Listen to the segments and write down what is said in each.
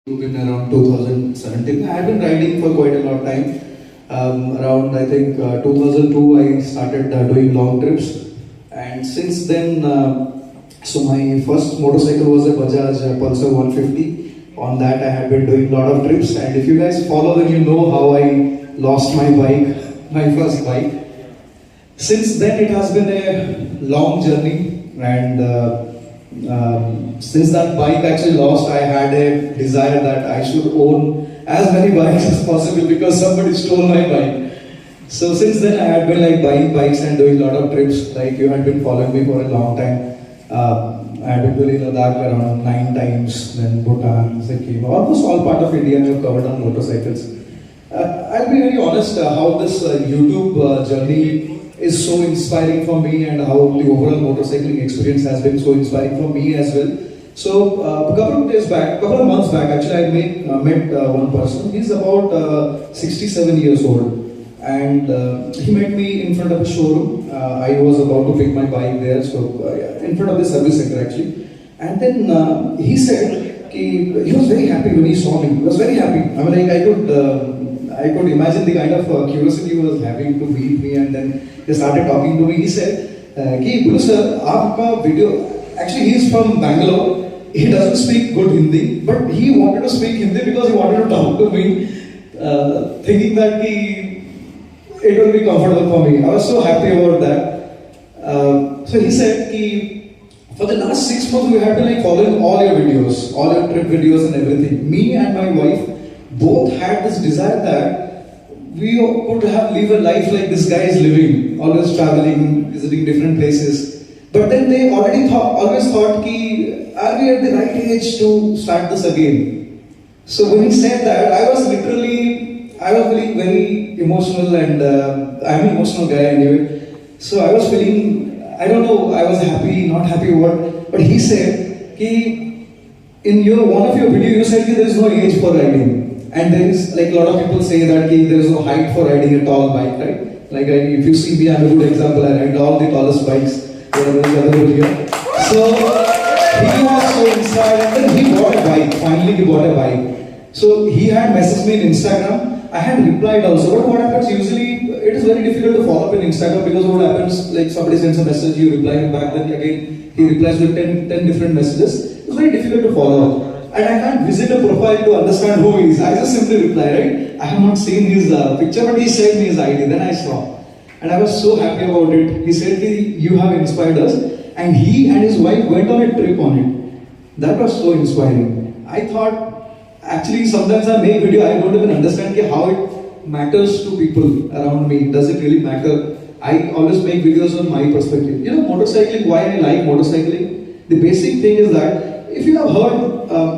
in around 2017. I had been riding for quite a lot of time. Around I think 2002, I started doing long trips, and since then, so my first motorcycle was a Bajaj Pulsar 150. On that, I had been doing a lot of trips, and if you guys follow, then you know how I lost my bike, my first bike. Since then, it has been a long journey, and since that bike actually lost, I had a desire that I should own as many bikes as possible because somebody stole my bike. So since then, I had been like buying bikes and doing a lot of trips. Like you had been following me for a long time. I had been doing Ladakh around 9 times, then Bhutan, Sikkim, almost all part of India I have covered on motorcycles. I'll be very honest how this YouTube journey is so inspiring for me, and how the overall motorcycling experience has been so inspiring for me as well. So a couple of months back, actually, I met one person. He's about 67 years old, and he met me in front of a showroom. I was about to pick my bike there, so in front of the service center actually. And then he said he was very happy when he saw me. He was very happy. I mean, like I could imagine the kind of curiosity he was having to meet me, and then he started talking to me. He said, "Ki Bulu sir, aapka video." Actually, he is from Bangalore. He doesn't speak good Hindi, but he wanted to speak Hindi because he wanted to talk to me, thinking that it will be comfortable for me. I was so happy about that. So he said, for the last 6 months, we have been like following all your videos, all your trip videos and everything. Me and my wife both had this desire that we could have live a life like this guy is living, always traveling, visiting different places. But then they always thought, are we at the right age to start this again? So when he said that, I was feeling very emotional, and I'm an emotional guy anyway. So I was feeling, I don't know, I was happy, not happy, what. But he said, in one of your videos, you said there is no age for riding. And there is, like a lot of people say that there is no height for riding a tall bike, right? Like if you see me, I'm a good example. I ride all the tallest bikes. So he was so inspired, and then he bought a bike. Finally, he bought a bike. So he had messaged me in Instagram. I had replied also. But what happens usually, it is very difficult to follow up in Instagram, because what happens, like somebody sends a message, you reply him back, then again he replies with 10 different messages. It's very difficult to follow up. And I can't visit a profile to understand who he is. I just simply reply, right? I have not seen his picture, but he sent me his ID. Then I saw. And I was so happy about it. He said, you have inspired us. And he and his wife went on a trip on it. That was so inspiring. I thought, actually sometimes I make video, I don't even understand how it matters to people around me. Does it really matter? I always make videos on my perspective. You know, motorcycling, why I like motorcycling? The basic thing is that, if you have heard,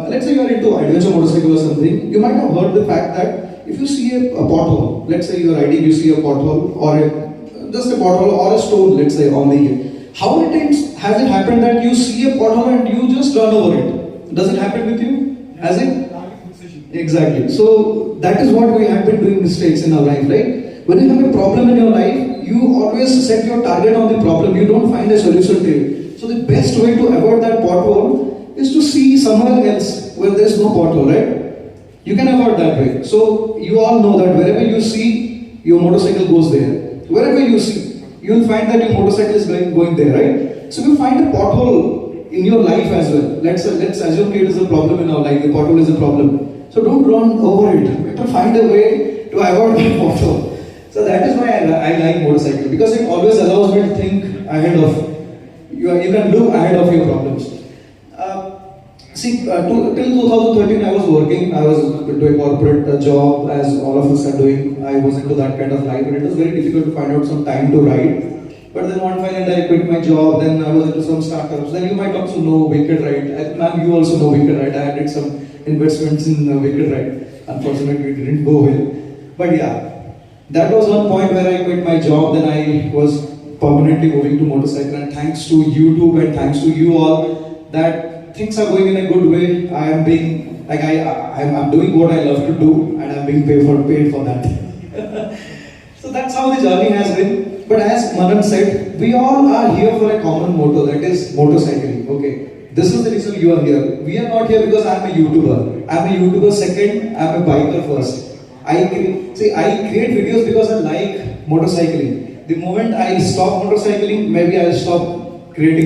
let's say you are into adventure motorcycle or something, you might have heard the fact that if you see a pothole, let's say you are riding, you see a pothole, or just a pothole or a stone, let's say, on the, how many times has it happened that you see a pothole and you just run over it? Does it happen with you? Has it? Exactly. So that is what we have been doing mistakes in our life, right? When you have a problem in your life, you always set your target on the problem. You don't find a solution to it. So the best way to avoid that pothole is to see somewhere else where there is no pothole, right? You can avoid that way. So you all know that wherever you see, your motorcycle goes there. Wherever you see, you will find that your motorcycle is going there, right? So you find a pothole in your life as well. Let's assume it is a problem in our life. The pothole is a problem. So don't run over it. You have to find a way to avoid the pothole. So that is why I like motorcycle, because it always allows me to think ahead of. You can look ahead of your problems. Till 2013 I was working. I was doing corporate job, as all of us are doing. I was into that kind of life, and it was very difficult to find out some time to ride. But then one fine day I quit my job. Then I was into some startups. Then you might also know Wicked Ride. Ma'am, you also know Wicked Ride. I did some investments in Wicked Ride. Unfortunately, it didn't go well. But yeah, that was one point where I quit my job. Then I was permanently moving to motorcycle. And thanks to YouTube and thanks to you all, that things are going in a good way. I am being, like I'm doing what I love to do, and I'm being paid for that. So that's how the journey has been. But as Manan said, we all are here for a common motto, that is motorcycling. Okay, This is the reason you are here. We are not here because I am a YouTuber. I am a YouTuber second, I am a biker first. I create videos because I like motorcycling. The moment I stop motorcycling, maybe I'll stop creating